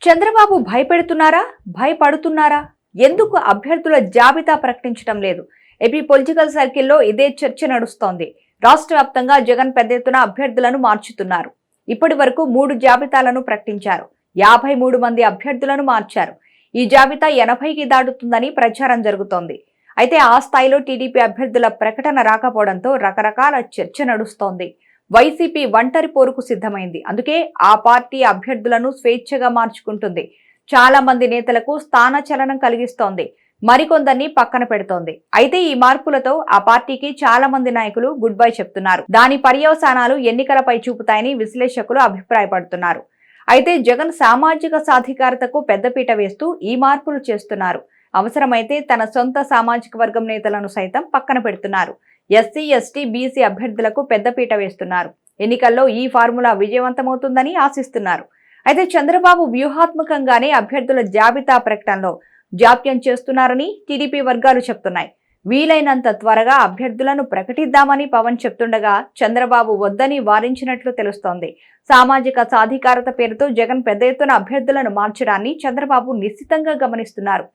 చంద్రబాబు భయపెడుతున్నారా? భయపడుతున్నారా? ఎందుకు అభ్యర్థుల జాబితా ప్రకటించడం లేదు? ఏపీ పొలిటికల్ సర్కిల్లో ఇదే చర్చ నడుస్తోంది. రాష్ట్ర వ్యాప్తంగా జగన్ పెద్ద ఎత్తున అభ్యర్థులను మార్చుతున్నారు. ఇప్పటి వరకు 3 జాబితాలను ప్రకటించారు. 53 మంది అభ్యర్థులను మార్చారు. ఈ జాబితా 80కి దాటుతుందని ప్రచారం జరుగుతోంది. అయితే ఆ స్థాయిలో టీడీపీ అభ్యర్థుల ప్రకటన రాకపోవడంతో రకరకాల చర్చ నడుస్తోంది. వైసీపీ ఒంటరి పోరుకు సిద్ధమైంది. అందుకే ఆ పార్టీ అభ్యర్థులను స్వేచ్ఛగా మార్చుకుంటుంది. చాలా మంది నేతలకు స్థానచలనం కలిగిస్తోంది. మరికొందరిని పక్కన పెడుతోంది. అయితే ఈ మార్పులతో ఆ పార్టీకి చాలా మంది నాయకులు గుడ్ బై చెప్తున్నారు. దాని పర్యవసానాలు ఎన్నికలపై చూపుతాయని విశ్లేషకులు అభిప్రాయపడుతున్నారు. అయితే జగన్ సామాజిక సాధికారతకు పెద్దపీట వేస్తూ ఈ మార్పులు చేస్తున్నారు. అవసరమైతే తన సొంత సామాజిక వర్గం నేతలను సైతం పక్కన పెడుతున్నారు. ఎస్సీ, ఎస్టీ, బీసీ అభ్యర్థులకు పెద్దపీట వేస్తున్నారు. ఎన్నికల్లో ఈ ఫార్ములా విజయవంతమవుతుందని ఆశిస్తున్నారు. అయితే చంద్రబాబు వ్యూహాత్మకంగానే అభ్యర్థుల జాబితా ప్రకటనలో జాప్యం చేస్తున్నారని టీడీపీ వర్గాలు చెప్తున్నాయి. వీలైనంత త్వరగా అభ్యర్థులను ప్రకటిద్దామని పవన్ చెప్తుండగా చంద్రబాబు వద్దని వారించినట్లు తెలుస్తోంది. సామాజిక సాధికారత పేరుతో జగన్ పెద్ద ఎత్తున అభ్యర్థులను మార్చడాన్ని చంద్రబాబు నిశ్చితంగా గమనిస్తున్నారు.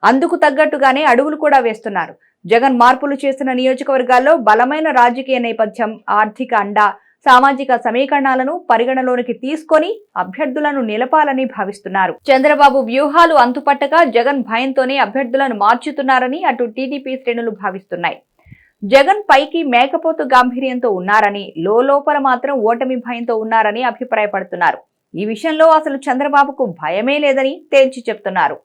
అందుకు తగ్గట్టుగానే అడుగులు కూడా వేస్తున్నారు. జగన్ మార్పులు చేసిన నియోజకవర్గాల్లో బలమైన రాజకీయ నేపథ్యం, ఆర్థిక అండ, సామాజిక సమీకరణాలను పరిగణలోనికి తీసుకొని అభ్యర్థులను నిలపాలని భావిస్తున్నారు. చంద్రబాబు వ్యూహాలు అంతుపట్టక జగన్ భయంతోనే అభ్యర్థులను మార్చుతున్నారని అటు టీడీపీ శ్రేణులు భావిస్తున్నాయి. జగన్ పైకి మేకపోతు గాంభీర్యంతో ఉన్నారని, లోపల మాత్రం ఓటమి భయంతో ఉన్నారని అభిప్రాయపడుతున్నారు. ఈ విషయంలో అసలు చంద్రబాబుకు భయమే లేదని తేల్చి చెప్తున్నారు.